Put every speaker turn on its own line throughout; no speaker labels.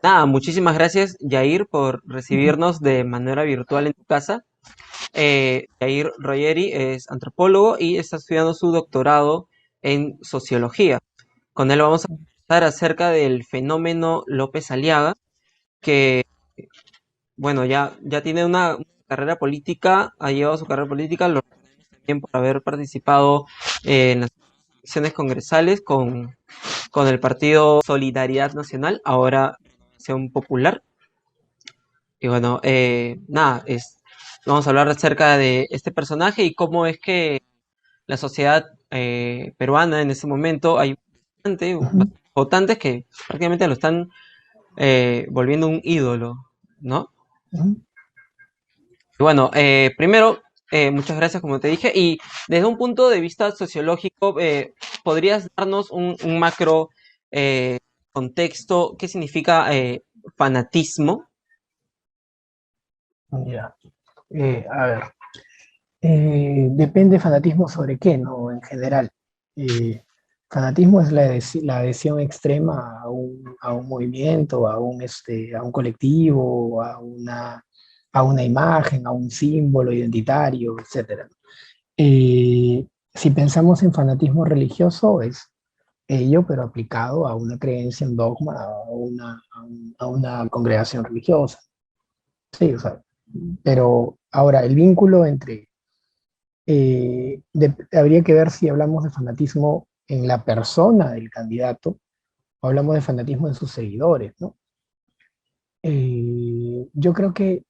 Nada, muchísimas gracias, Yair, por recibirnos de manera virtual en tu casa. Yair Royeri es antropólogo y está estudiando su doctorado en sociología. Con él vamos a conversar acerca del fenómeno López Aliaga, que, bueno, ya tiene una carrera política, ha llevado su carrera política, lo recordamos también por haber participado en las elecciones congresales con el partido Solidaridad Nacional, ahora Acción Popular. Y bueno, nada, vamos a hablar acerca de este personaje y cómo es que la sociedad peruana en ese momento hay
Ujú,
votantes que prácticamente lo están volviendo un ídolo, ¿no?
ujú.
Y bueno, primero, muchas gracias, como te dije, y desde un punto de vista sociológico, ¿podrías darnos un macro eh, contexto? ¿Qué significa fanatismo?
Ya. A ver, depende fanatismo sobre qué, ¿no? En general. Eh, Fanatismo es la adhesión extrema a un movimiento, a un colectivo, a una imagen, a un símbolo identitario, etcétera. Si pensamos en fanatismo religioso, es ello, pero aplicado a una creencia, un dogma, a una congregación religiosa. Sí, o sea, pero ahora el vínculo entre, habría que ver si hablamos de fanatismo en la persona del candidato o hablamos de fanatismo en sus seguidores, ¿no? Yo creo que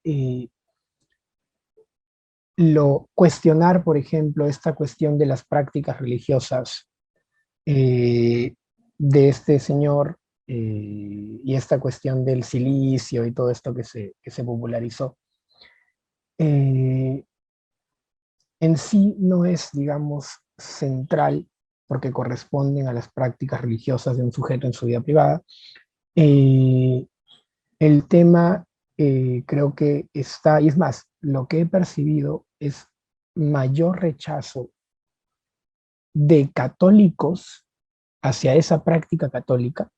cuestionar, por ejemplo, esta cuestión de las prácticas religiosas eh, de este señor y esta cuestión del silicio y todo esto que se popularizó, eh, en sí no es, digamos, central porque corresponden a las prácticas religiosas de un sujeto en su vida privada. Eh, el tema creo que está, y es más, lo que he percibido es mayor rechazo de católicos hacia esa práctica católica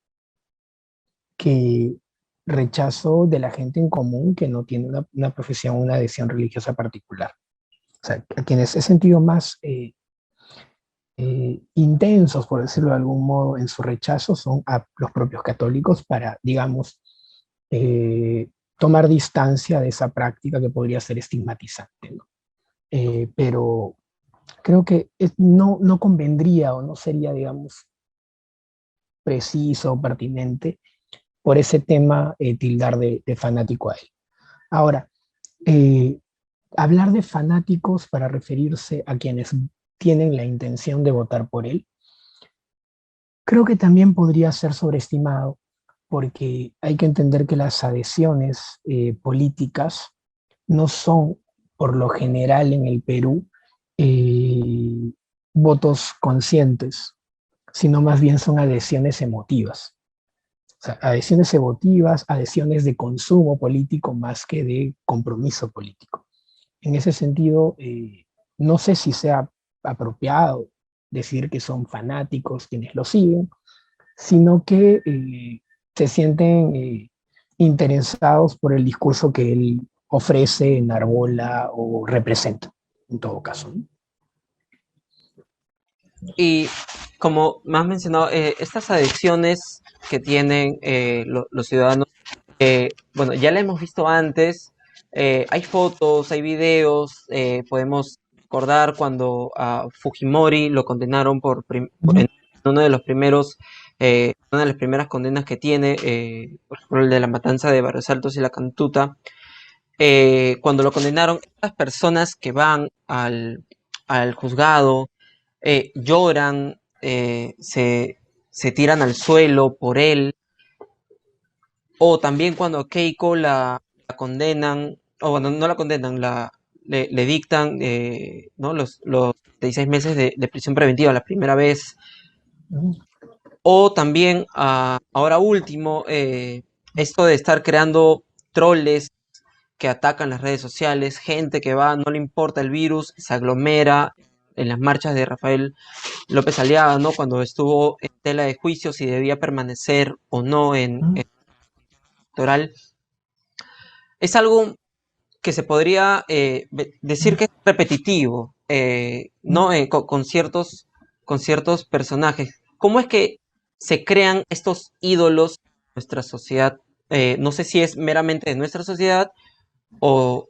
que rechazo de la gente en común que no tiene una profesión, una adhesión religiosa particular. O sea, a quienes he sentido más intensos, por decirlo de algún modo, en su rechazo son a los propios católicos para, digamos, tomar distancia de esa práctica que podría ser estigmatizante, ¿no? Pero creo que no convendría o no sería, digamos, preciso o pertinente por ese tema tildar de fanático a él. Ahora, eh, hablar de fanáticos para referirse a quienes tienen la intención de votar por él, creo que también podría ser sobreestimado porque hay que entender que las adhesiones políticas no son, por lo general en el Perú, eh, votos conscientes, sino más bien son adhesiones emotivas. O sea, adhesiones emotivas, adhesiones de consumo político más que de compromiso político. En ese sentido, no sé si sea apropiado decir que son fanáticos quienes lo siguen, sino que se sienten interesados por el discurso que él ofrece, enarbola o representa, en todo caso, ¿no?
Y como me has mencionado, estas adicciones que tienen los ciudadanos, bueno, ya la hemos visto antes, hay fotos, hay videos, podemos recordar cuando a Fujimori lo condenaron
Ujú,
en uno de los primeros, una de las primeras condenas que tiene, por ejemplo, el de la matanza de Barrios Altos y la Cantuta. Cuando lo condenaron, estas personas que van al juzgado, lloran, se tiran al suelo por él, o también cuando a Keiko la condenan, o bueno, no la condenan, le dictan ¿no? los 36 meses de prisión preventiva la primera vez,
ujú.
o también ahora último, esto de estar creando troles que atacan las redes sociales, gente que va, no le importa el virus, se aglomera en las marchas de Rafael López Aliaga, ¿no? Cuando estuvo en tela de juicio si debía permanecer o no electoral, es algo que se podría decir que es repetitivo, ¿no? Con ciertos personajes. ¿Cómo es que se crean estos ídolos en nuestra sociedad? No sé si es meramente de nuestra sociedad o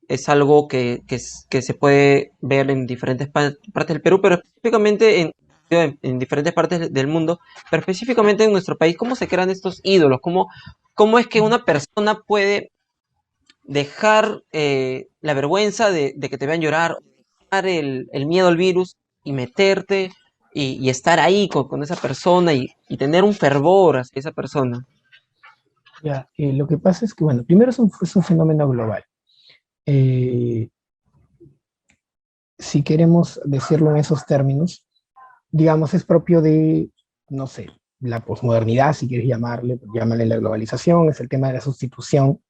es algo que se puede ver en diferentes partes del Perú, pero específicamente en diferentes partes del mundo, pero específicamente en nuestro país. ¿Cómo se crean estos ídolos? ¿Cómo es que una persona puede dejar la vergüenza de que te vean llorar, dejar el miedo al virus y meterte y estar ahí con esa persona y tener un fervor hacia esa persona?
Ya, lo que pasa es que, bueno, primero es un fenómeno global. Eh, si queremos decirlo en esos términos, digamos, es propio de, no sé, la posmodernidad, si quieres llamarle, llámale la globalización, es el tema de la sustitución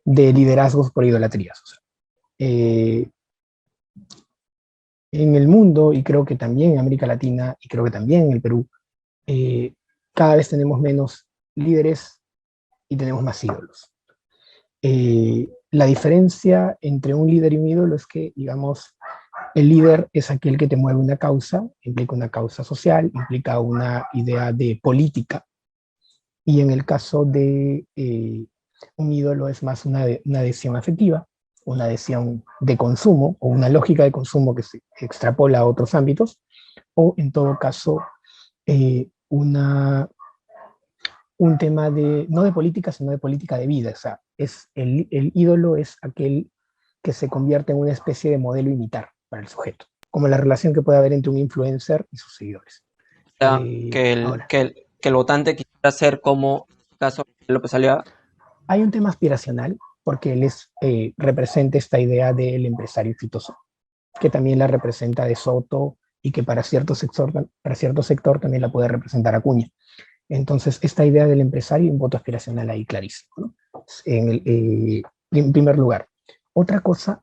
de liderazgos por idolatrías. O sea, eh, en el mundo, y creo que también en América Latina, y creo que también en el Perú, eh, cada vez tenemos menos líderes y tenemos más ídolos. La diferencia entre un líder y un ídolo es que, digamos, el líder es aquel que te mueve una causa, implica una causa social, implica una idea de política, y en el caso de un ídolo es más una adhesión afectiva, una adhesión de consumo o una lógica de consumo que se extrapola a otros ámbitos, o en todo caso un tema de, no de política, sino de política de vida. O sea, el ídolo es aquel que se convierte en una especie de modelo imitar para el sujeto, como la relación que puede haber entre un influencer y sus seguidores.
Sea,
Ahora,
que el votante quisiera ser como, en este caso, López Aliaga.
hay un tema aspiracional, porque él representa esta idea del empresario exitoso, que también la representa De Soto y que para cierto sector también la puede representar Acuña. Entonces, esta idea del empresario, un voto aspiracional ahí clarísimo, ¿no? En primer lugar. Otra cosa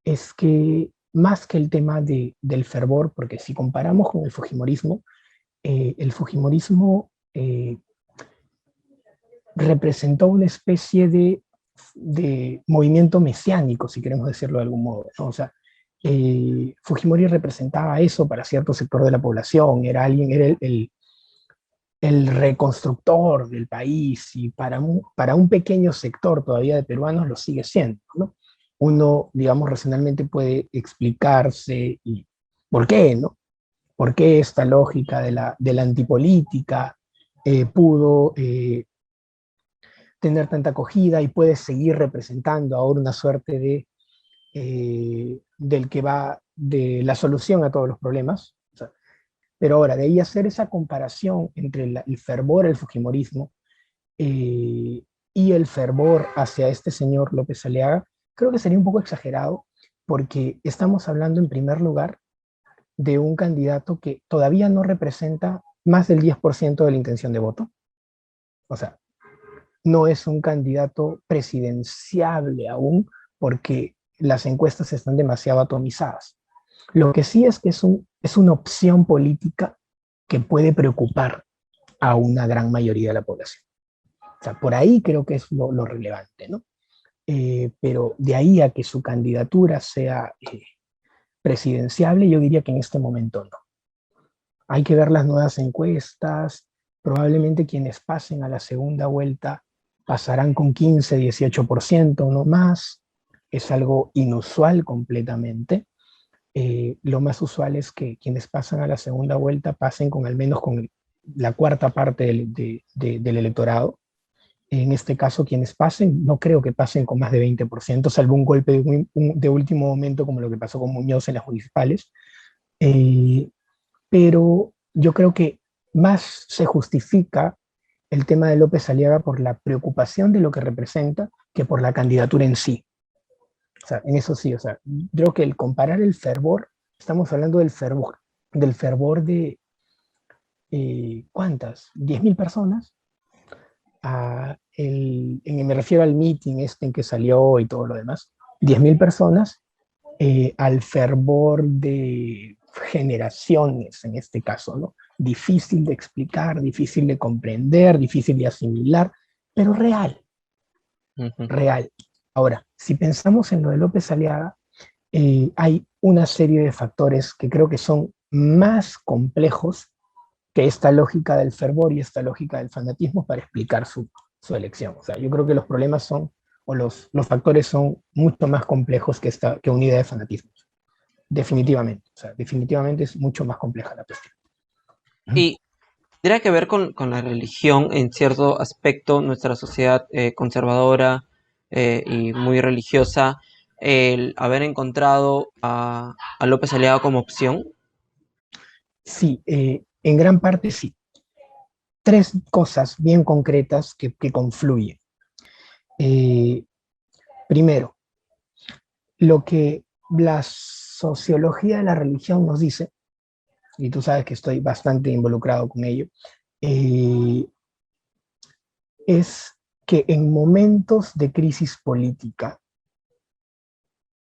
es que más que el tema del fervor, porque si comparamos con el Fujimorismo representó una especie de movimiento mesiánico, si queremos decirlo de algún modo, ¿no? O sea, Fujimori representaba eso para cierto sector de la población, era el reconstructor del país y para un pequeño sector todavía de peruanos lo sigue siendo, ¿no? Uno, digamos, racionalmente puede explicarse y por qué, ¿no? ¿Por qué esta lógica de la antipolítica pudo tener tanta acogida y puede seguir representando ahora una suerte del que va de la solución a todos los problemas? O sea, pero ahora, de ahí hacer esa comparación entre el fervor del Fujimorismo eh, y el fervor hacia este señor López Aliaga, creo que sería un poco exagerado, porque estamos hablando en primer lugar de un candidato que todavía no representa más del 10% de la intención de voto. O sea, no es un candidato presidenciable aún porque las encuestas están demasiado atomizadas. Lo que sí es que es una opción política que puede preocupar a una gran mayoría de la población. O sea, por ahí creo que es lo relevante, ¿no? Pero de ahí a que su candidatura sea presidenciable, yo diría que en este momento no. Hay que ver las nuevas encuestas, probablemente quienes pasen a la segunda vuelta pasarán con 15, 18%, no más. Es algo inusual completamente. Lo más usual es que quienes pasan a la segunda vuelta pasen con al menos con la cuarta parte del electorado. En este caso, quienes pasen, no creo que pasen con más de 20%, salvo un golpe de último momento como lo que pasó con Muñoz en las municipales. Eh, pero yo creo que más se justifica el tema de López Aliaga por la preocupación de lo que representa que por la candidatura en sí. O sea, en eso sí, o sea, creo que el comparar el fervor, estamos hablando del fervor de, ¿cuántas? ¿10.000 personas? Me refiero al meeting este en que salió y todo lo demás. 10.000 personas al fervor de generaciones, en este caso, ¿no? Difícil de explicar, difícil de comprender, difícil de asimilar, pero real,
Ujú.
real. Ahora, si pensamos en lo de López Aliaga, hay una serie de factores que creo que son más complejos que esta lógica del fervor y esta lógica del fanatismo para explicar su elección. O sea, yo creo que los problemas son, o los factores son mucho más complejos que una idea de fanatismo. Definitivamente. O sea, definitivamente es mucho más compleja la cuestión.
Y tendría que ver con la religión en cierto aspecto, nuestra sociedad conservadora y muy religiosa, el haber encontrado a López Aliaga como opción.
Sí, en gran parte sí. Tres cosas bien concretas que confluyen. Eh, Primero, lo que la sociología de la religión nos dice, y tú sabes que estoy bastante involucrado con ello, eh, es que en momentos de crisis política,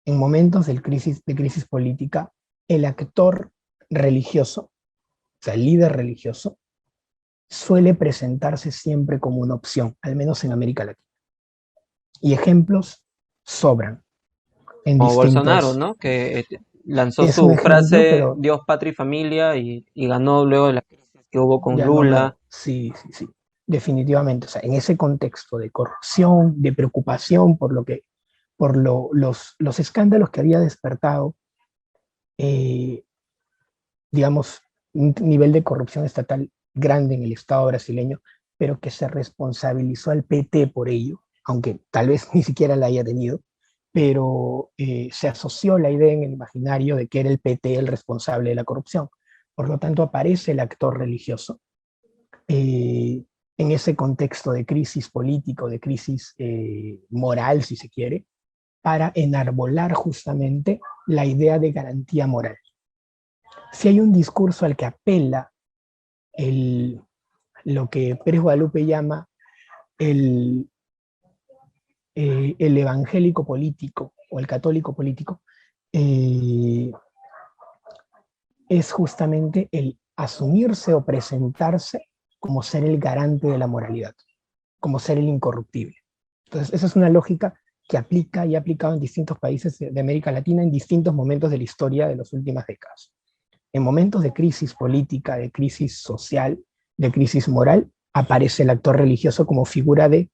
en momentos de crisis política, el actor religioso, o sea, el líder religioso, suele presentarse siempre como una opción, al menos en América Latina. Y ejemplos sobran en
Como Bolsonaro,
distintos.
¿no? Que lanzó
Es un
su
ejemplo,
frase
pero
Dios, patria y familia y ganó luego de la crisis que hubo con
ya no
Lula.
ganó. Sí, sí, sí, definitivamente. O sea, en ese contexto de corrupción, de preocupación por los escándalos que había despertado, eh, digamos, un nivel de corrupción estatal grande en el Estado brasileño, pero que se responsabilizó al PT por ello, aunque tal vez ni siquiera la haya tenido, pero se asoció la idea en el imaginario de que era el PT el responsable de la corrupción. Por lo tanto, aparece el actor religioso en ese contexto de crisis político, de crisis moral, si se quiere, para enarbolar justamente la idea de garantía moral. Si hay un discurso al que apela el, lo que Pérez Guadalupe llama el, el evangélico político o el católico político, eh, es justamente el asumirse o presentarse como ser el garante de la moralidad, como ser el incorruptible. Entonces, esa es una lógica que aplica y ha aplicado en distintos países de América Latina en distintos momentos de la historia de las últimas décadas. En momentos de crisis política, de crisis social, de crisis moral, aparece el actor religioso como figura de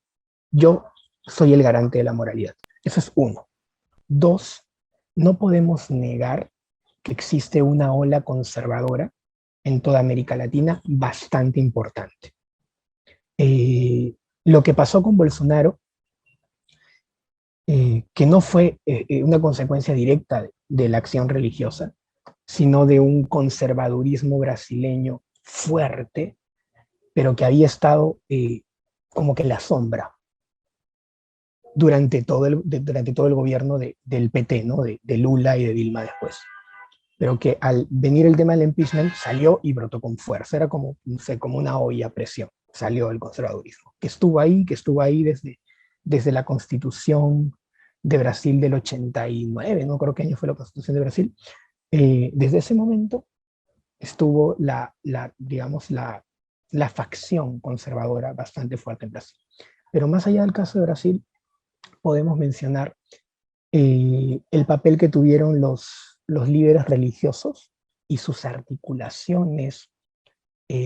yo soy el garante de la moralidad. Eso es uno. Dos, no podemos negar que existe una ola conservadora en toda América Latina bastante importante. Lo que pasó con Bolsonaro, que no fue una consecuencia directa de la acción religiosa, sino de un conservadurismo brasileño fuerte, pero que había estado como que en la sombra durante todo el gobierno del PT, ¿no? De Lula y de Dilma después. Pero que al venir el tema del impeachment salió y brotó con fuerza. Era como, no sé, como una olla a presión. Salió el conservadurismo, que estuvo ahí desde la constitución de Brasil del 89, no creo qué año fue la constitución de Brasil. Desde ese momento estuvo digamos, la facción conservadora bastante fuerte en Brasil. Pero más allá del caso de Brasil, podemos mencionar el papel que tuvieron los líderes religiosos y sus articulaciones,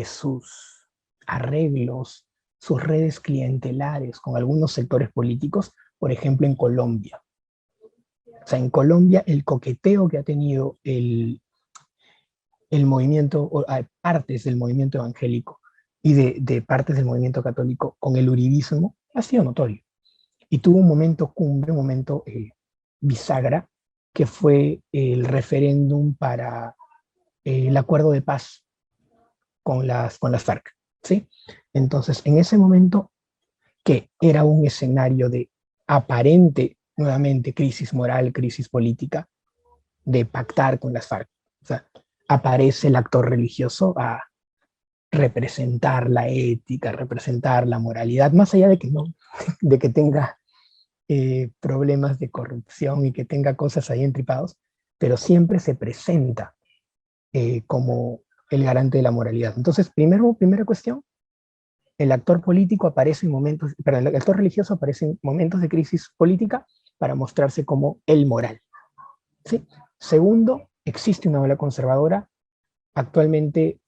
sus arreglos, sus redes clientelares con algunos sectores políticos, por ejemplo en Colombia. O sea, en Colombia el coqueteo que ha tenido el movimiento, o partes del movimiento evangélico y de partes del movimiento católico con el uribismo ha sido notorio. Y tuvo un momento cumbre, un momento bisagra, que fue el referéndum para el acuerdo de paz con las FARC. ¿Sí? Entonces, en ese momento, que era un escenario de aparente, nuevamente, crisis moral, crisis política, de pactar con las FARC. O sea, aparece el actor religioso a representar la ética, representar la moralidad, más allá de que no, de que tenga problemas de corrupción y que tenga cosas ahí entripados, pero siempre se presenta como el garante de la moralidad. Entonces, primera cuestión, el actor político aparece en momentos, perdón, el actor religioso aparece en momentos de crisis política para mostrarse como el moral. ¿Sí? Segundo, existe una ola conservadora. Actualmente,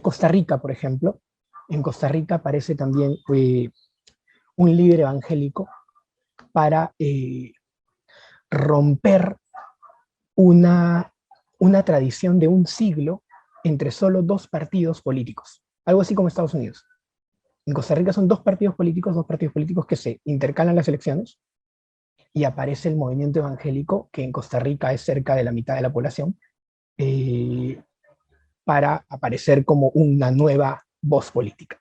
Costa Rica, por ejemplo, en Costa Rica aparece también un líder evangélico para romper una, una tradición de un siglo entre solo dos partidos políticos, algo así como Estados Unidos. En Costa Rica son dos partidos políticos que se intercalan las elecciones y aparece el movimiento evangélico, que en Costa Rica es cerca de la mitad de la población, eh, para aparecer como una nueva voz política.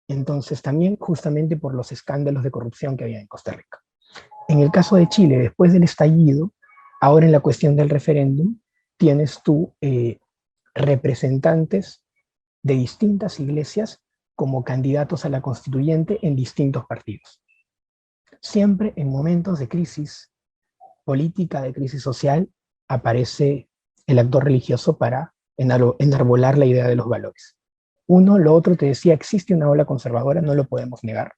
Entonces también justamente por los escándalos de corrupción que había en Costa Rica. En el caso de Chile, después del estallido, ahora en la cuestión del referéndum, tienes tú representantes de distintas iglesias como candidatos a la constituyente en distintos partidos. Siempre en momentos de crisis política, de crisis social, aparece el actor religioso para enarbolar la idea de los valores. Uno, lo otro, te decía, existe una ola conservadora, no lo podemos negar,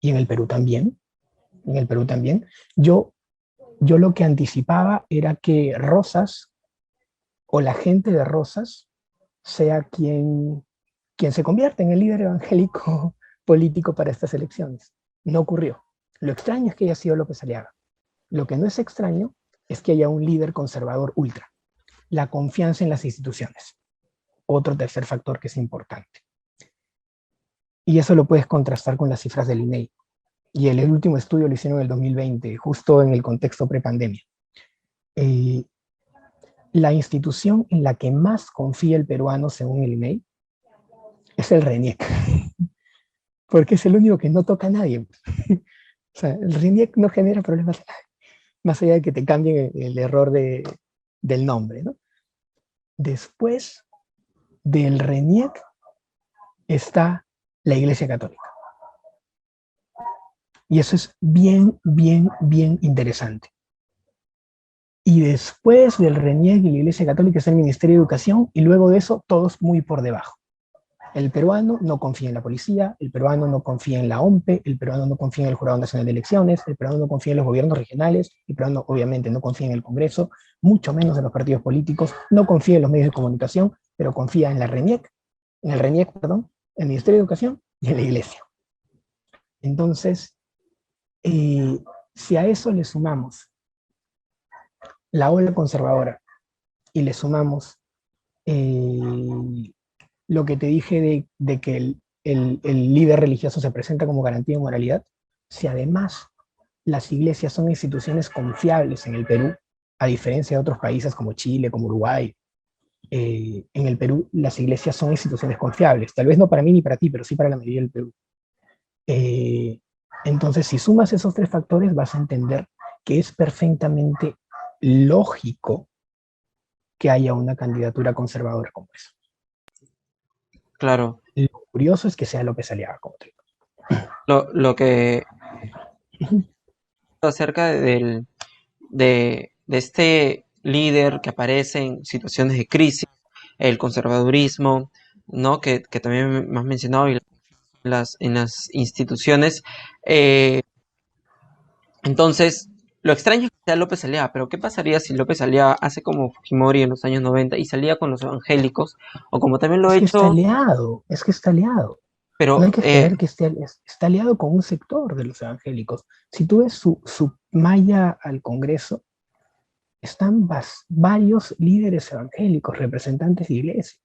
y en el Perú también, en el Perú también. Yo lo que anticipaba era que Rosas, o la gente de Rosas, sea quien se convierte en el líder evangélico político para estas elecciones. No ocurrió. Lo extraño es que haya sido López Aliaga. Lo que no es extraño es que haya un líder conservador ultra. La confianza en las instituciones. Otro tercer factor que es importante. Y eso lo puedes contrastar con las cifras del INEI. Y el último estudio lo hicieron en el 2020, justo en el contexto prepandemia. La institución en la que más confía el peruano, según el INEI, es el RENIEC, porque es el único que no toca a nadie. O sea, el RENIEC no genera problemas, más allá de que te cambien el error del nombre, ¿no? Después del RENIEC está la Iglesia Católica. Y eso es bien, bien, bien interesante. Y después del RENIEC y la Iglesia Católica está el Ministerio de Educación, y luego de eso, todos muy por debajo. El peruano no confía en la policía, el peruano no confía en la OMPE, el peruano no confía en el Jurado Nacional de Elecciones, el peruano no confía en los gobiernos regionales, el peruano obviamente no confía en el Congreso, mucho menos en los partidos políticos, no confía en los medios de comunicación, pero confía en la RENIEC, en el RENIEC, perdón, en el Ministerio de Educación y en la Iglesia. Entonces, si a eso le sumamos la ola conservadora y le sumamos lo que te dije de que el líder religioso se presenta como garantía de moralidad, si además las iglesias son instituciones confiables en el Perú, a diferencia de otros países como Chile, como Uruguay, en el Perú las iglesias son instituciones confiables, tal vez no para mí ni para ti, pero sí para la mayoría del Perú. Entonces, si sumas esos tres factores, vas a entender que es perfectamente lógico que haya una candidatura conservadora como esa.
Claro.
Lo curioso es que sea López Aliaga como te digo.
Lo que acerca de este líder que aparece en situaciones de crisis, el conservadurismo, ¿no? Que también me has mencionado, y en las instituciones. eh, entonces, lo extraño es que sea López Aliaga, pero ¿qué pasaría si López Aliaga hace como Fujimori en los años 90 y salía con los evangélicos, o como también lo ha
Es que está
hecho,
aliado, es que está aliado. No
pero
hay que creer que está aliado con un sector de los evangélicos. Si tú ves su malla al Congreso, están varios líderes evangélicos, representantes de iglesias.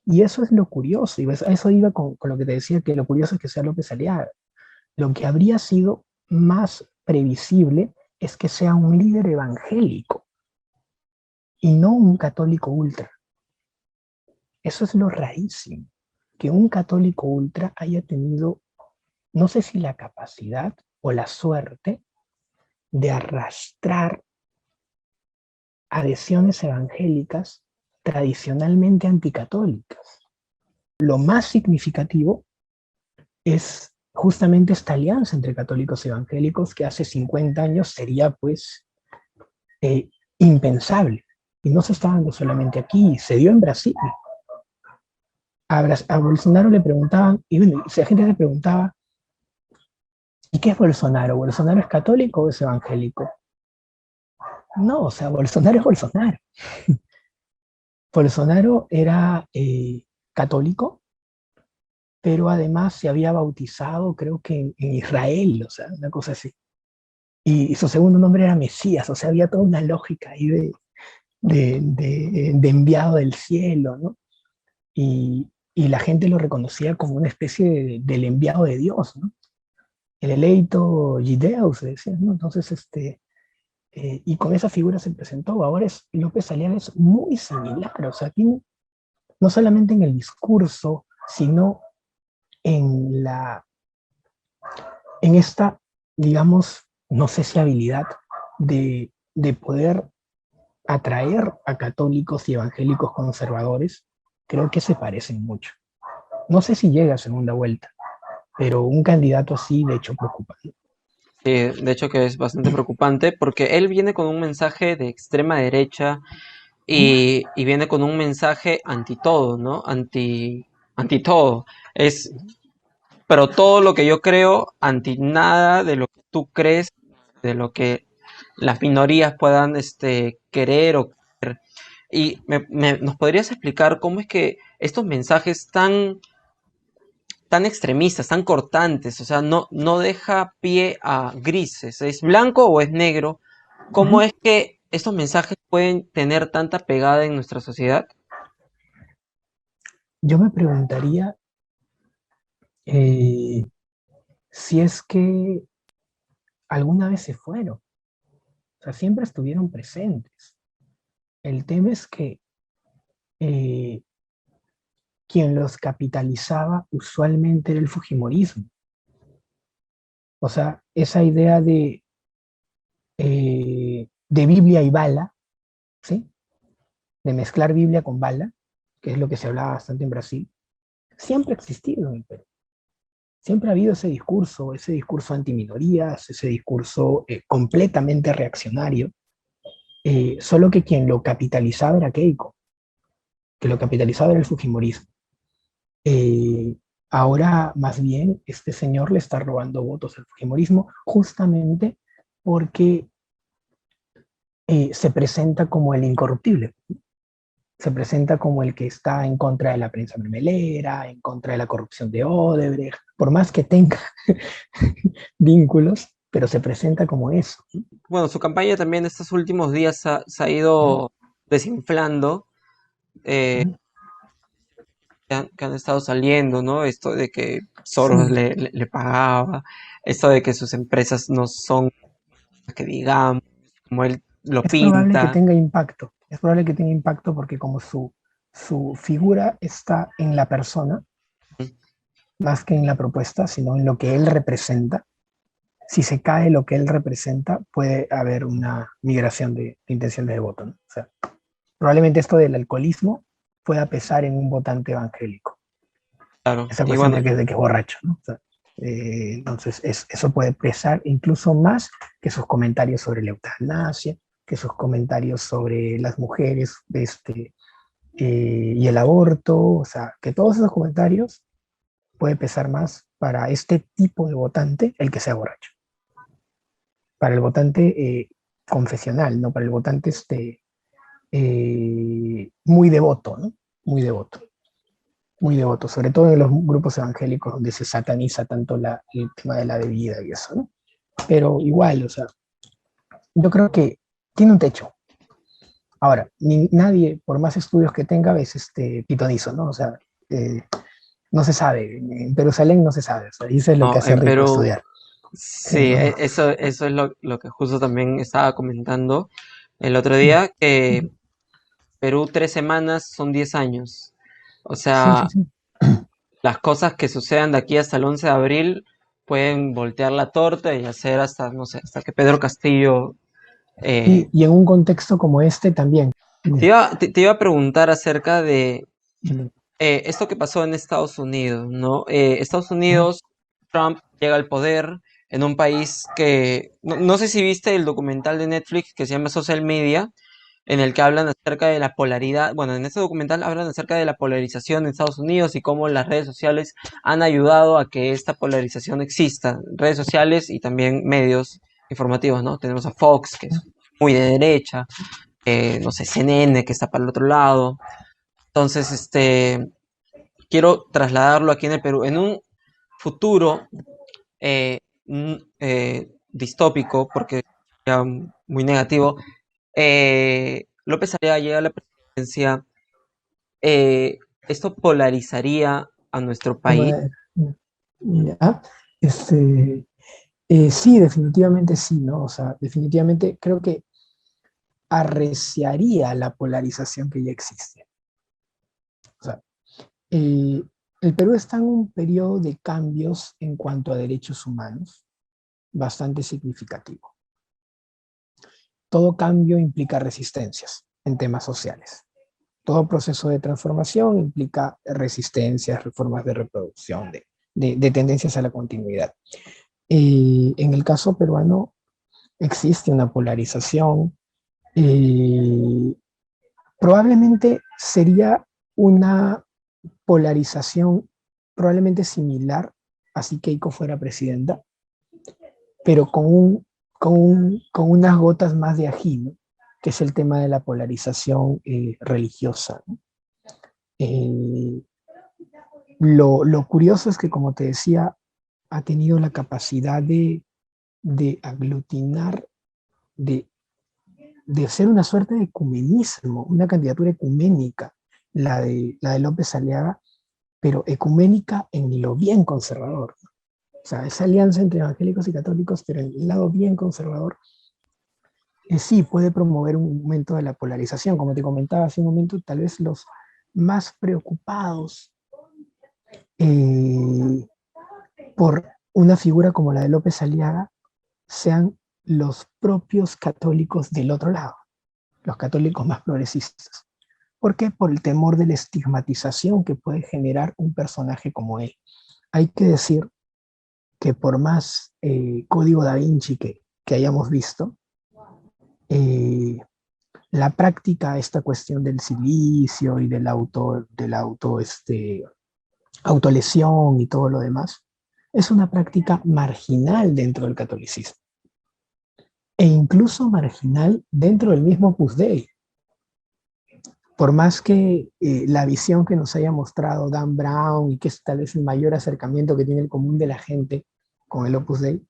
Y eso es lo curioso, y eso iba con lo que te decía, que lo curioso es que sea López Aliaga. Lo que habría sido más previsible es que sea un líder evangélico y no un católico ultra. Eso es lo rarísimo, que un católico ultra haya tenido, no sé si la capacidad o la suerte de arrastrar adhesiones evangélicas tradicionalmente anticatólicas. Lo más significativo es justamente esta alianza entre católicos y evangélicos que hace 50 años sería pues impensable. Y no se está dando solamente aquí, se dio en Brasil. A Bolsonaro le preguntaban, y bueno, si la gente se preguntaba, ¿y qué es Bolsonaro? ¿Bolsonaro es católico o es evangélico? No, o sea, Bolsonaro es Bolsonaro. Bolsonaro era católico, pero además se había bautizado, creo que en Israel, o sea, una cosa así. Y su segundo nombre era Mesías, o sea, había toda una lógica ahí de enviado del cielo, ¿no? Y la gente lo reconocía como una especie del enviado de Dios, ¿no? El eleito Gideus, se decía, ¿no? Entonces, y con esa figura se presentó. Ahora es López Aliaga es muy similar, o sea, tiene, no solamente en el discurso, sino en en esta, digamos, no sé si habilidad de poder atraer a católicos y evangélicos conservadores, creo que se parecen mucho. No sé si llega a segunda vuelta, pero un candidato así, de hecho, preocupa.
Sí, de hecho que es bastante preocupante porque él viene con un mensaje de extrema derecha y viene con un mensaje anti todo, ¿no? Anti todo. Es, pero todo lo que yo creo, anti nada de lo que tú crees, de lo que las minorías puedan querer o creer. Y ¿nos podrías explicar cómo es que estos mensajes tan extremistas, tan cortantes, o sea, no deja pie a grises, es blanco o es negro?
Uh
¿Cómo
-huh.
es que estos mensajes pueden tener tanta pegada en nuestra sociedad?
Yo me preguntaría si es que alguna vez se fueron, o sea, siempre estuvieron presentes. El tema es que eh, quien los capitalizaba usualmente era el Fujimorismo. O sea, esa idea de Biblia y bala, ¿sí? De mezclar Biblia con bala, que es lo que se hablaba bastante en Brasil, siempre ha existido en el Perú. Siempre ha habido ese discurso antiminorías, ese discurso completamente reaccionario, solo que quien lo capitalizaba era Keiko, que lo capitalizaba era el Fujimorismo. Eh, Ahora, más bien, este señor le está robando votos al Fujimorismo justamente porque se presenta como el incorruptible, se presenta como el que está en contra de la prensa mermelera, en contra de la corrupción de Odebrecht, por más que tenga vínculos, pero se presenta como eso.
Bueno, su campaña también estos últimos días se ha ido desinflando, eh, que han estado saliendo, ¿no? Esto de que Soros
Sí,
le pagaba, esto de que sus empresas no son las que digamos, como él lo
es probable que
pinta.
tenga impacto, es probable que tenga impacto porque como su figura está en la persona, más que en la propuesta, sino en lo que él representa. Si se cae lo que él representa, puede haber una migración de intenciones de voto, ¿no? O sea, probablemente esto del alcoholismo pueda pesar en un votante evangélico.
Claro,
Esa
y
cuestión
bueno,
de que es borracho, ¿no? O sea, entonces, eso puede pesar incluso más que sus comentarios sobre la eutanasia, que sus comentarios sobre las mujeres y el aborto, o sea, que todos esos comentarios puede pesar más para este tipo de votante el que sea borracho. Para el votante confesional, ¿no? Para el votante muy devoto, ¿no? Muy devoto, muy devoto, sobre todo en los grupos evangélicos donde se sataniza tanto el tema de la bebida y eso, ¿no? Pero igual, o sea, yo creo que tiene un techo. Ahora, nadie, por más estudios que tenga, es pitonizo, ¿no? O sea, eh, no se sabe, en Jerusalén no se sabe, o sea, y eso es lo que
no,
hace
en
rico
Perú,
estudiar. Sí,
sí,
¿no?
eso es lo que justo también estaba comentando el otro día, que Perú 3 semanas son 10 años. O
Sí, sí,
sea,
sí.
las cosas que sucedan de aquí hasta el 11 de abril pueden voltear la torta y hacer hasta, no sé, hasta que Pedro Castillo... eh,
Y en un contexto como este también.
te iba a preguntar acerca de esto que pasó en Estados Unidos, ¿no? Estados Unidos, Trump llega al poder en un país que... No sé si viste el documental de Netflix que se llama Social Media, en el que hablan acerca de la polaridad, bueno, en este documental hablan acerca de la polarización en Estados Unidos y cómo las redes sociales han ayudado a que esta polarización exista, redes sociales y también medios informativos, ¿no? Tenemos a Fox, que es muy de derecha, no sé, CNN, que está para el otro lado. Entonces, quiero trasladarlo aquí en el Perú. En un futuro distópico, porque ya muy negativo, López Aliaga llega a la presidencia, eh, esto polarizaría a nuestro país.
Bueno, ya, este, sí, definitivamente sí, ¿no? O sea, definitivamente creo que arreciaría la polarización que ya existe. O sea, eh, el Perú está en un periodo de cambios en cuanto a derechos humanos bastante significativo. Todo cambio implica resistencias en temas sociales. Todo proceso de transformación implica resistencias, reformas de reproducción, de tendencias a la continuidad. En el caso peruano existe una polarización. eh, Probablemente sería una polarización probablemente similar a si Keiko fuera presidenta, pero con unas gotas más de ají, ¿no? Que es el tema de la polarización religiosa, ¿no? Eh, lo curioso es que, como te decía, ha tenido la capacidad de aglutinar, de, de ser una suerte de ecumenismo, una candidatura ecuménica, la de López Aliaga, pero ecuménica en lo bien conservador. O sea, esa alianza entre evangélicos y católicos, pero en el lado bien conservador, sí puede promover un aumento de la polarización. Como te comentaba hace un momento, tal vez los más preocupados eh, por una figura como la de López Aliaga sean los propios católicos del otro lado, los católicos más progresistas. ¿Por qué? Por el temor de la estigmatización que puede generar un personaje como él. Hay que decir que por más código da Vinci que hayamos visto, eh, la práctica, esta cuestión del silicio y autolesión y todo lo demás, es una práctica marginal dentro del catolicismo e incluso marginal dentro del mismo Opus Dei. Por más que la visión que nos haya mostrado Dan Brown y que es tal vez el mayor acercamiento que tiene el común de la gente con el Opus Dei,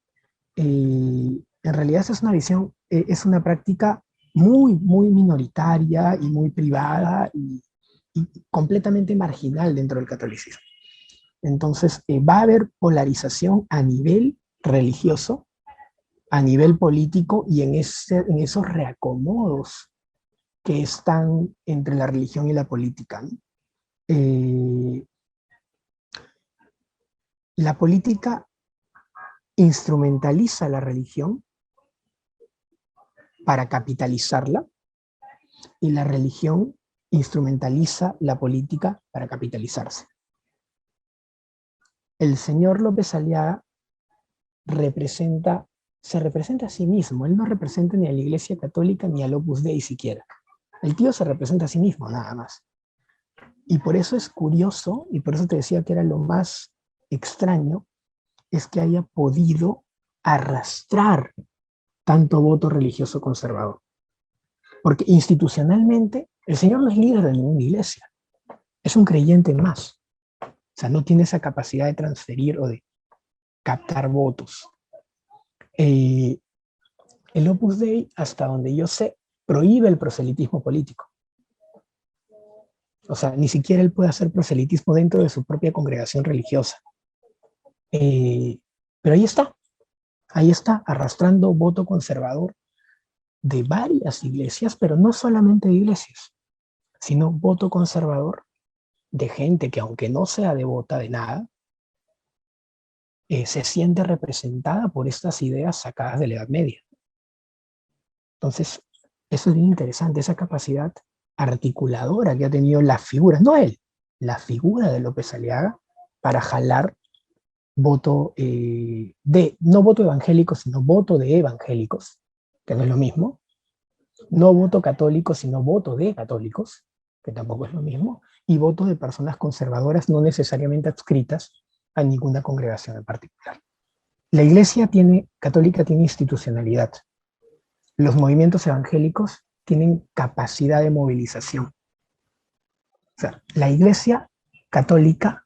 en realidad esa es una visión, es una práctica muy, muy minoritaria y muy privada y completamente marginal dentro del catolicismo. Entonces, va a haber polarización a nivel religioso, a nivel político y en esos reacomodos que están entre la religión y la política, ¿no? Eh, la política instrumentaliza la religión para capitalizarla y la religión instrumentaliza la política para capitalizarse. El señor López Aliaga se representa a sí mismo. Él no representa ni a la Iglesia Católica ni al Opus Dei siquiera. El tío se representa a sí mismo, nada más. Y por eso es curioso, y por eso te decía que era lo más extraño, es que haya podido arrastrar tanto voto religioso conservador. Porque institucionalmente el señor no es líder de ninguna iglesia, es un creyente más. O sea, no tiene esa capacidad de transferir o de captar votos. Eh, el Opus Dei, hasta donde yo sé, prohíbe el proselitismo político. O sea, ni siquiera él puede hacer proselitismo dentro de su propia congregación religiosa. Eh, pero ahí está, arrastrando voto conservador de varias iglesias, pero no solamente de iglesias, sino voto conservador de gente que, aunque no sea devota de nada, se siente representada por estas ideas sacadas de la Edad Media. Entonces, eso es bien interesante, esa capacidad articuladora que ha tenido las figuras, no él, la figura de López Aliaga para jalar voto no voto evangélico, sino voto de evangélicos, que no es lo mismo, No voto católico, sino voto de católicos, que tampoco es lo mismo, y voto de personas conservadoras no necesariamente adscritas a ninguna congregación en particular. La Iglesia católica tiene institucionalidad. Los movimientos evangélicos tienen capacidad de movilización. O sea, la Iglesia católica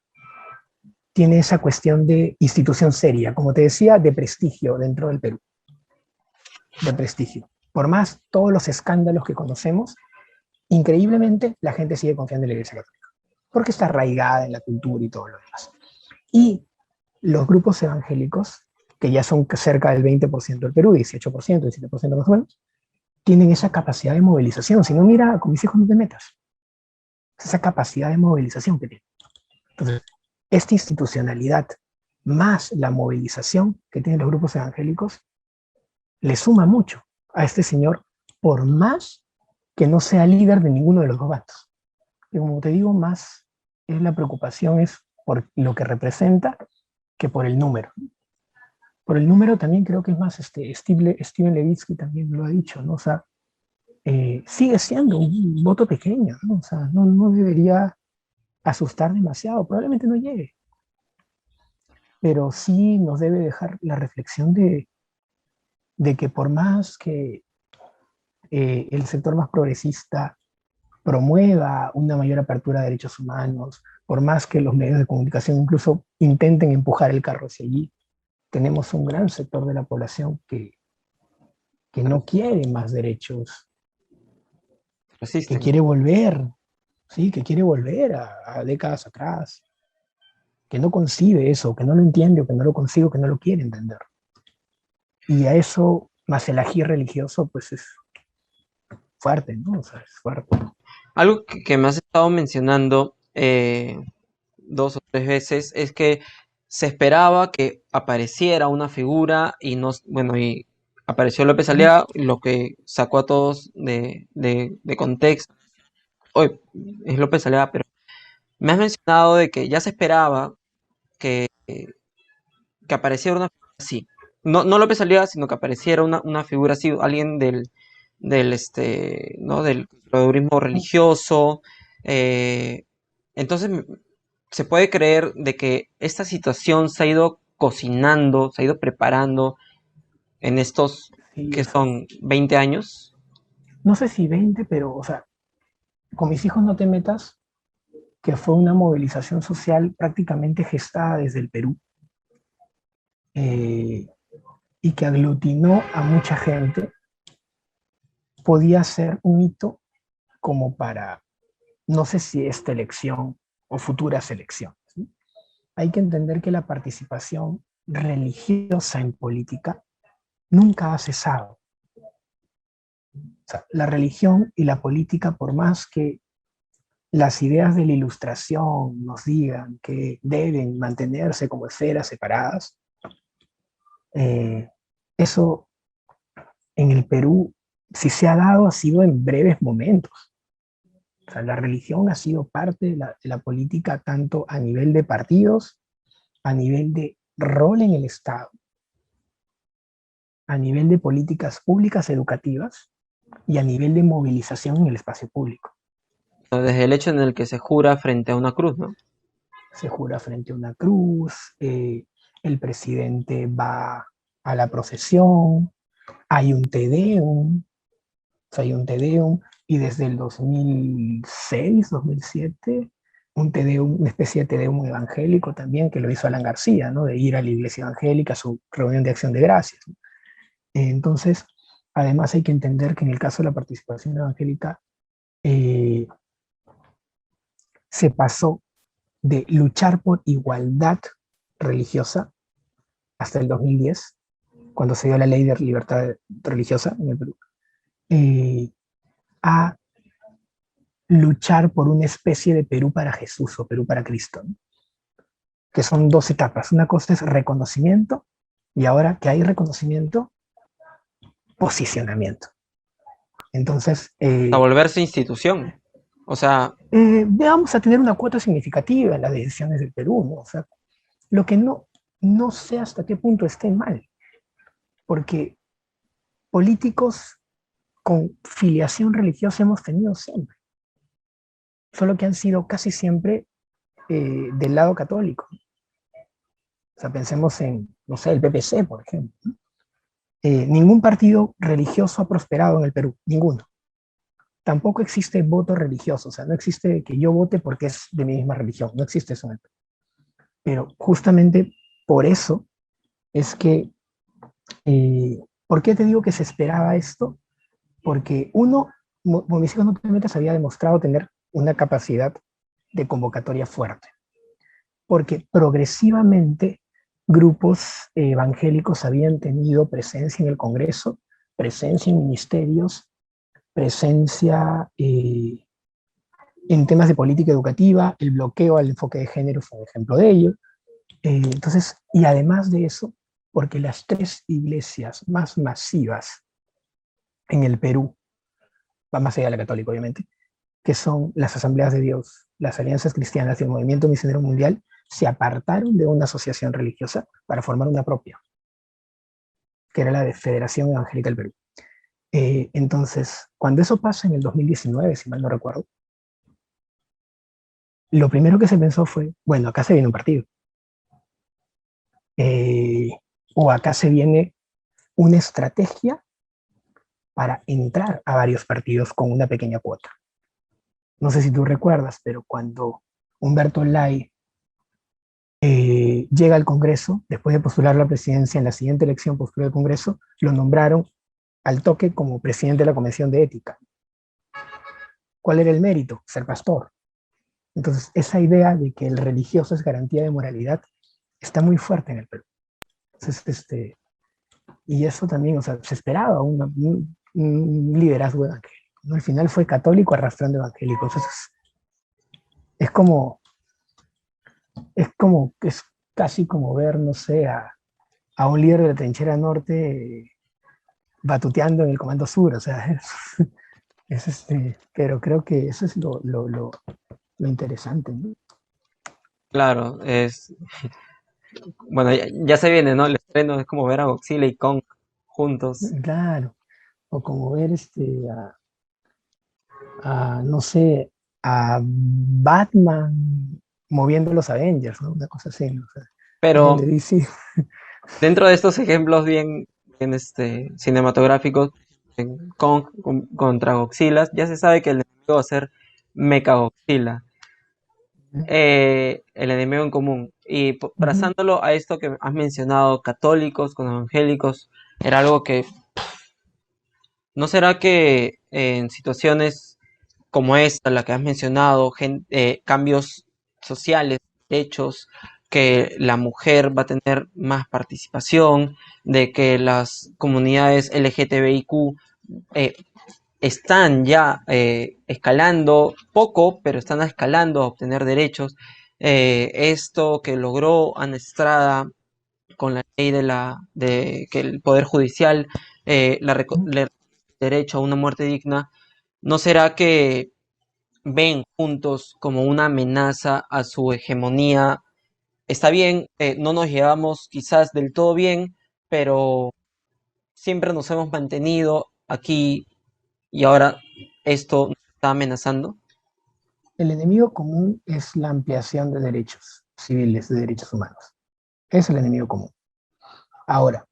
tiene esa cuestión de institución seria, como te decía, de prestigio dentro del Perú, de prestigio. Por más todos los escándalos que conocemos, increíblemente la gente sigue confiando en la Iglesia católica, porque está arraigada en la cultura y todo lo demás. Y los grupos evangélicos, que ya son cerca del 20% del Perú, 18%, 17% más o menos, tienen esa capacidad de movilización. Si no, mira, con mis hijos no te metas. Esa capacidad de movilización que tienen. Entonces, esta institucionalidad más la movilización que tienen los grupos evangélicos le suma mucho a este señor, por más que no sea líder de ninguno de los dos bandos. Y como te digo, más es la preocupación es por lo que representa que por el número. Por el número también creo que es más, Steven Levitsky también lo ha dicho, ¿no? O sea, sigue siendo un voto pequeño, ¿no? O sea, no debería asustar demasiado, probablemente no llegue, pero sí nos debe dejar la reflexión de que por más que el sector más progresista promueva una mayor apertura de derechos humanos, por más que los medios de comunicación incluso intenten empujar el carro hacia allí, tenemos un gran sector de la población que no quiere más derechos, que
Resisten.
quiere volver, ¿sí? Que quiere volver a décadas atrás, que no concibe eso, que no lo entiende o que no lo consigue o que no lo quiere entender. Y a eso, más el ají religioso, pues es fuerte, ¿no? O sea, es fuerte.
Algo que me has estado mencionando dos o tres veces es que se esperaba que apareciera una figura y no, bueno, y apareció López Aliaga, lo que sacó a todos de contexto. Hoy es López Aliaga, pero me has mencionado de que ya se esperaba que, que apareciera una figura así. No, no López Aliaga, sino que apareciera una figura así, alguien ¿no? Del conservadurismo religioso. eh, entonces se puede creer de que esta situación se ha ido cocinando, se ha ido preparando en estos
Sí,
que son 20 años.
no sé si 20, pero, o sea, con mis hijos no te metas, que fue una movilización social prácticamente gestada desde el Perú, eh, y que aglutinó a mucha gente, podía ser un hito como para, no sé si esta elección o futuras elecciones, ¿sí? Hay que entender que la participación religiosa en política nunca ha cesado. O sea, la religión y la política, por más que las ideas de la ilustración nos digan que deben mantenerse como esferas separadas, eh, eso en el Perú, si se ha dado, ha sido en breves momentos. O sea, la religión ha sido parte de la política tanto a nivel de partidos, a nivel de rol en el Estado, a nivel de políticas públicas educativas y a nivel de movilización en el espacio público.
Desde el hecho en el que se jura frente a una cruz, ¿no?
Se jura frente a una cruz, el presidente va a la procesión, hay un Te Deum, o sea, hay un Te Deum, y desde el 2006, 2007, un Te Deum, una especie de Te Deum evangélico también, que lo hizo Alan García, ¿no? De ir a la iglesia evangélica a su reunión de acción de gracias. Entonces, además hay que entender que en el caso de la participación evangélica, eh, se pasó de luchar por igualdad religiosa hasta el 2010, cuando se dio la ley de libertad religiosa en el Perú, eh, a luchar por una especie de Perú para Jesús o Perú para Cristo, ¿no? Que son dos etapas. Una cosa es reconocimiento y ahora que hay reconocimiento, posicionamiento. Entonces,
A volverse institución. O sea,
vamos a tener una cuota significativa en las decisiones del Perú, ¿no? O sea, lo que no sé hasta qué punto esté mal, porque políticos con filiación religiosa hemos tenido siempre, solo que han sido casi siempre del lado católico. O sea, pensemos en, no sé, el PPC, por ejemplo. Ningún partido religioso ha prosperado en el Perú, ninguno. Tampoco existe voto religioso, o sea, no existe que yo vote porque es de mi misma religión, no existe eso en el Perú. Pero justamente por eso es que, ¿por qué te digo que se esperaba esto? Porque uno, Movimiento No Te Metas había demostrado tener una capacidad de convocatoria fuerte, porque progresivamente grupos evangélicos habían tenido presencia en el Congreso, presencia en ministerios, presencia en temas de política educativa, el bloqueo al enfoque de género fue un ejemplo de ello. Entonces, y además de eso, porque las tres iglesias más masivas en el Perú, va más allá de la católica obviamente, que son las Asambleas de Dios, las Alianzas Cristianas y el Movimiento Misionero Mundial, se apartaron de una asociación religiosa para formar una propia, que era la de Federación Evangélica del Perú. Entonces, cuando eso pasa en el 2019, si mal no recuerdo, lo primero que se pensó fue, bueno, acá se viene un partido. O acá se viene una estrategia para entrar a varios partidos con una pequeña cuota. No sé si tú recuerdas, pero cuando Humberto Lay llega al Congreso, después de postular la presidencia, en la siguiente elección postuló al Congreso, lo nombraron al toque como presidente de la Comisión de Ética. ¿Cuál era el mérito? Ser pastor. Entonces, esa idea de que el religioso es garantía de moralidad está muy fuerte en el Perú. Entonces, y eso también, o sea, se esperaba un liderazgo evangélico, ¿no? Al final fue católico arrastrando evangélicos. Entonces, es como, es casi como ver, no sé, a un líder de la trinchera norte batuteando en el Comando Sur, o sea, pero creo que eso es lo interesante, ¿no?
Claro, bueno, ya se viene, ¿no? El estreno es como ver a Godzilla y Kong juntos.
Claro, o como ver no sé, a Batman moviendo los Avengers, ¿no? Una cosa así, ¿no? O sea, en el de
Pero
DC.
dentro de estos ejemplos bien cinematográficos, en Kong contra Godzilla, ya se sabe que el enemigo va a ser Mechagodzilla, el enemigo en común. Y
Ujú.
trazándolo a esto que has mencionado, católicos con evangélicos, era algo que, ¿no será que en situaciones como esta, la que has mencionado, cambios sociales, hechos, que la mujer va a tener más participación, de que las comunidades LGTBIQ eh, están ya escalando poco, pero están escalando a obtener derechos? Esto que logró Ana Estrada con la ley de que el Poder Judicial le derecho a una muerte digna, ¿no será que ven juntos como una amenaza a su hegemonía? Está bien, no nos llevamos quizás del todo bien, pero siempre nos hemos mantenido aquí y ahora esto nos está amenazando.
El enemigo común es la ampliación de derechos civiles, de derechos humanos. Es el enemigo común. Ahora,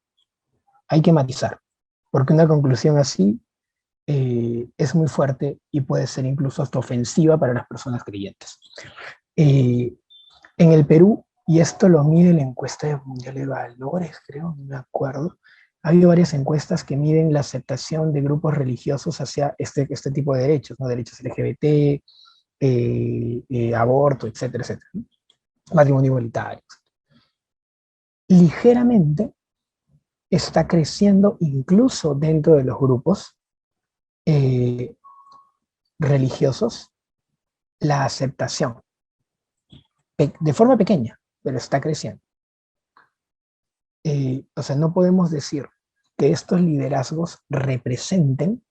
hay que matizar, porque una conclusión así es muy fuerte y puede ser incluso hasta ofensiva para las personas creyentes. Eh, en el Perú, y esto lo mide la encuesta de Mundial de Valores, creo, no me acuerdo, ha habido varias encuestas que miden la aceptación de grupos religiosos hacia este tipo de derechos, ¿no? Derechos LGBT, aborto, etcétera, etcétera, ¿no? Matrimonio igualitario. Ligeramente está creciendo incluso dentro de los grupos eh, religiosos la aceptación, de forma pequeña, pero está creciendo. O sea, no podemos decir que estos liderazgos representen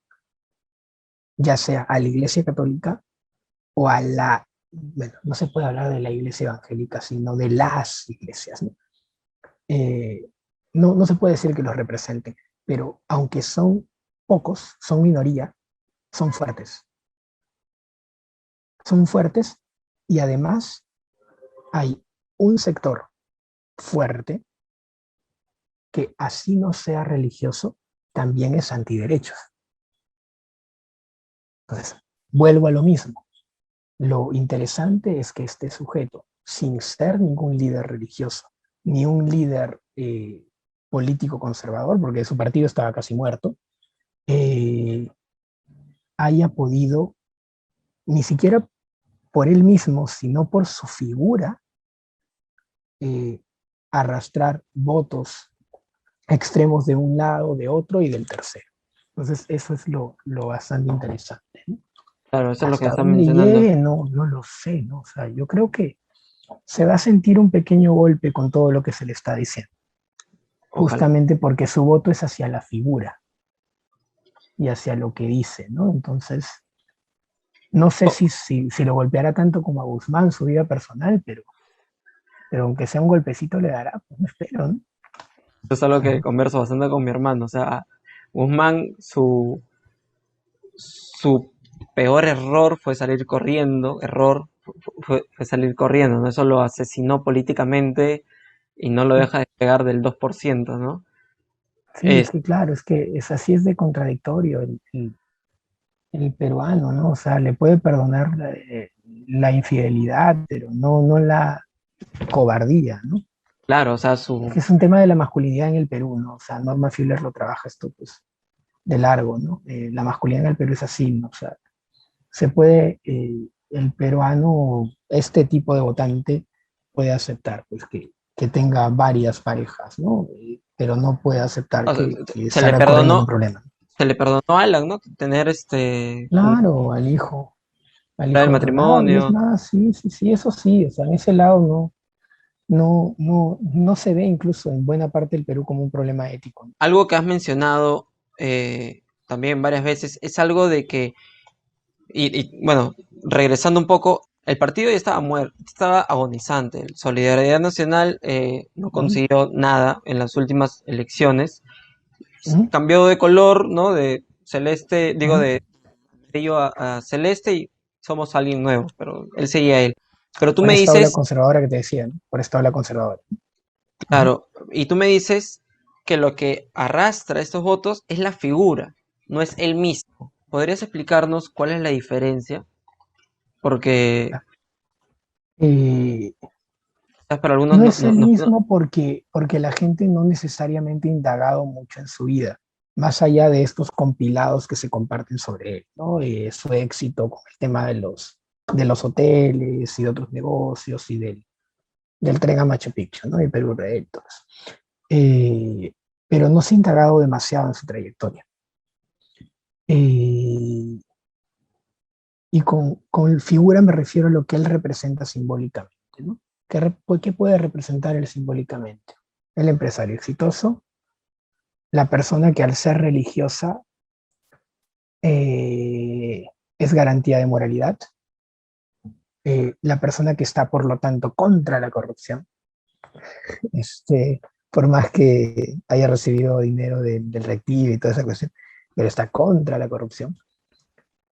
ya sea a la Iglesia Católica o a bueno, no se puede hablar de la Iglesia Evangélica, sino de las iglesias, ¿no? No se puede decir que los representen, pero aunque son pocos, son minoría, son fuertes. Son fuertes y además hay un sector fuerte que así no sea religioso, también es antiderechos. Entonces, vuelvo a lo mismo. Lo interesante es que este sujeto, sin ser ningún líder religioso, ni un líder político conservador, porque su partido estaba casi muerto, eh, haya podido, ni siquiera por él mismo, sino por su figura, eh, arrastrar votos extremos de un lado, de otro y del tercero. Entonces, eso es lo bastante interesante, ¿no?
Claro, eso es lo que
Hasta
está
dónde
mencionando.
llegue, no lo sé, ¿no? O sea, yo creo que se va a sentir un pequeño golpe con todo lo que se le está diciendo,
Ojalá.
justamente porque su voto es hacia la figura y hacia lo que dice, ¿no? Entonces, no sé
Oh,
si lo golpeará tanto como a Guzmán, su vida personal, pero aunque sea un golpecito le dará, pues no espero, ¿no?
eso es algo que converso bastante con mi hermano. O sea, Guzmán, su peor error fue salir corriendo, fue salir corriendo, ¿no? Eso lo asesinó políticamente y no lo deja despegar del 2%, ¿no?
Sí, es
Es,
que claro, es que es así es de contradictorio el peruano, ¿no? O sea, le puede perdonar la infidelidad, pero no la cobardía, ¿no?
claro, o sea,
Es que es un tema de la masculinidad en el Perú, ¿no? O sea, Norma Fuller lo trabaja esto, pues, de largo, ¿no? La masculinidad en el Perú es así, ¿no? O sea, se puede, el peruano, este tipo de votante puede aceptar, pues, que tenga varias parejas, ¿no? Pero no puede aceptar
o sea,
que
se le
salga corriendo en un
perdonó,
problema.
se le perdonó a Alan, ¿no? Tener
Claro, al
el
hijo de Ronaldo, y es
matrimonio,
más, sí, eso sí, o sea, en ese lado no se ve incluso en buena parte del Perú como un problema ético, ¿no?
algo que has mencionado también varias veces, es algo de que, bueno, regresando un poco, el partido ya estaba muerto, estaba agonizante. El Solidaridad Nacional no
¿Mm?
consiguió nada en las últimas elecciones.
¿Mm?
Cambió de color, ¿no? De celeste, digo,
¿Mm?
de amarillo a celeste y somos alguien nuevo, pero él seguía él. Pero tú
Por
me
esta ola
dices,
conservadora que te decía, ¿no? Por esta ola conservadora. ¿Mm?
claro, y tú me dices que lo que arrastra estos votos es la figura, no es él mismo. ¿Podrías explicarnos cuál es la diferencia? Porque
Eh,
quizás para algunos
no
no,
es
no,
el
no.
mismo porque la gente no necesariamente ha indagado mucho en su vida, más allá de estos compilados que se comparten sobre él, ¿no? Su éxito con el tema de los hoteles y de otros negocios y del tren a Machu Picchu, ¿no? Y Perú Real, todo eso. Pero no se ha indagado demasiado en su trayectoria. Eh, y con figura me refiero a lo que él representa simbólicamente, ¿no? ¿Qué puede representar él simbólicamente? El empresario exitoso, la persona que al ser religiosa eh, es garantía de moralidad, la persona que está por lo tanto contra la corrupción, por más que haya recibido dinero del Reactive y toda esa cuestión, pero está contra la corrupción,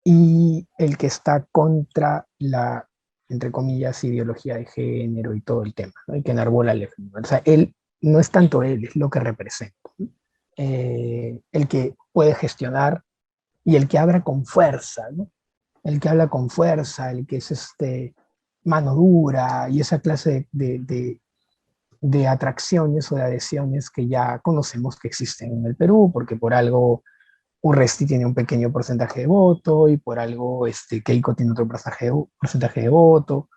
y el que está contra la, entre comillas, ideología de género y todo el tema, ¿no? Y que enarbola el efecto. O sea, él no es tanto él, es lo que representa. El que puede gestionar y el que habla con fuerza, ¿no? El que habla con fuerza, el que es mano dura y esa clase de atracciones o de adhesiones que ya conocemos que existen en el Perú, porque por algo Urresti tiene un pequeño porcentaje de voto y por algo Keiko tiene otro porcentaje de voto.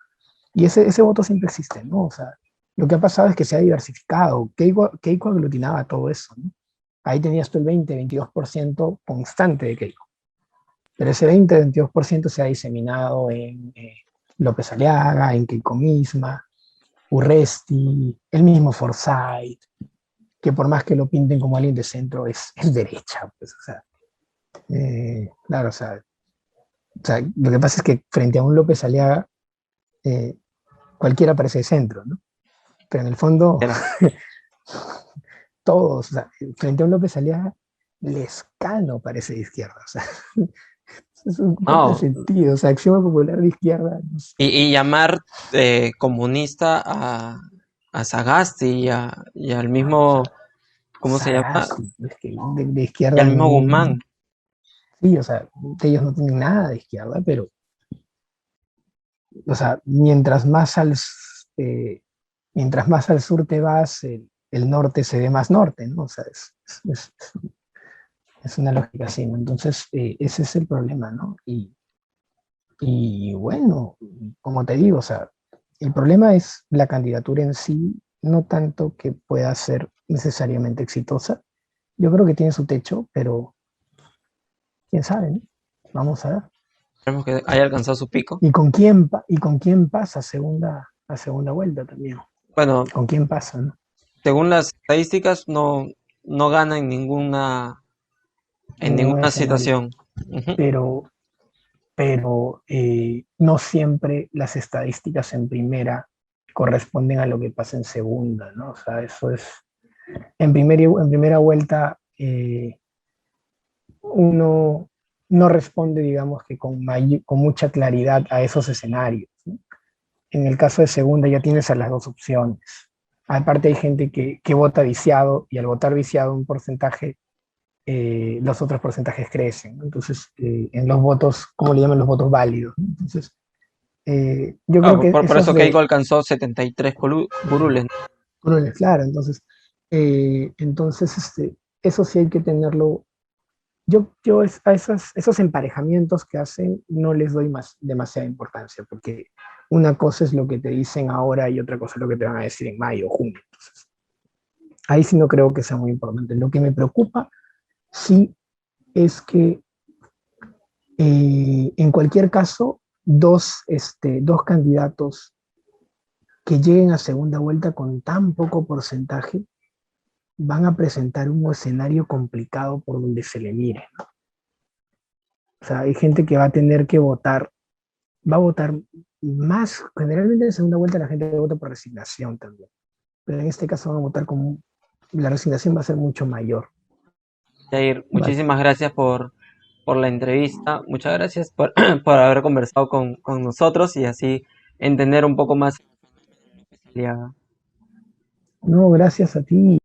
Y ese voto siempre existe, ¿no? O sea, lo que ha pasado es que se ha diversificado. Keiko aglutinaba todo eso, ¿no? Ahí tenías tú el 20-22% constante de Keiko. Pero ese 20-22% se ha diseminado en López Aliaga, en Keiko misma, Urresti, el mismo Forsyth, que por más que lo pinten como alguien de centro, es derecha, pues, o sea, claro, o sea, lo que pasa es que frente a un López Aliaga, eh, cualquiera parece de centro, ¿no? Pero en el fondo,
Era.
todos, o sea, frente a un López Aliaga, Lescano parece de izquierda, o sea, es un
No,
contrasentido, o sea, Acción Popular de izquierda, no sé.
y llamar comunista a Sagasti y al
No, o
mismo,
sea,
¿cómo se llama?
Sagasti, es que de
Y
izquierda
al mismo Guzmán.
sí, o sea, ellos no tienen nada de izquierda, pero, o sea, eh, mientras más al sur te vas, el norte se ve más norte, ¿no? O sea, es una lógica así, ¿no? Entonces, ese es el problema, ¿no? Y bueno, como te digo, o sea, el problema es la candidatura en sí, no tanto que pueda ser necesariamente exitosa. Yo creo que tiene su techo, pero quién sabe, ¿no? Vamos a ver.
Esperemos que haya alcanzado su pico.
¿Y con quién pasa a segunda vuelta también?
Bueno,
¿Con quién pasa, no?
según las estadísticas, no gana
En
en
ningún
ninguna
escenario.
situación. Ujú.
Pero, pero no siempre las estadísticas en primera corresponden a lo que pasa en segunda, ¿no? O sea, eso es, en primera vuelta uno no responde, digamos, que con mucha claridad a esos escenarios, ¿no? En el caso de segunda ya tienes a las dos opciones. Aparte hay gente que vota viciado y al votar viciado un porcentaje, los otros porcentajes crecen, ¿no? Entonces, en los votos, ¿cómo le llaman los votos válidos, ¿no? Entonces, yo
Ah,
creo que
por
esos
eso Keiko
de,
alcanzó 73 curules.
claro, entonces eso sí hay que tenerlo. Yo a esos emparejamientos que hacen no les doy demasiada importancia, porque una cosa es lo que te dicen ahora y otra cosa es lo que te van a decir en mayo o junio. Entonces, ahí sí no creo que sea muy importante. Lo que me preocupa sí es que en cualquier caso, dos candidatos que lleguen a segunda vuelta con tan poco porcentaje van a presentar un escenario complicado por donde se le mire, ¿no? O sea, hay gente que va a tener que votar, va a votar más, generalmente en segunda vuelta la gente vota por resignación también, pero en este caso van a votar con, la resignación va a ser mucho mayor.
Jair,
Va-
muchísimas gracias por la entrevista. Muchas gracias por haber conversado con nosotros y así entender un poco más.
no, gracias a ti.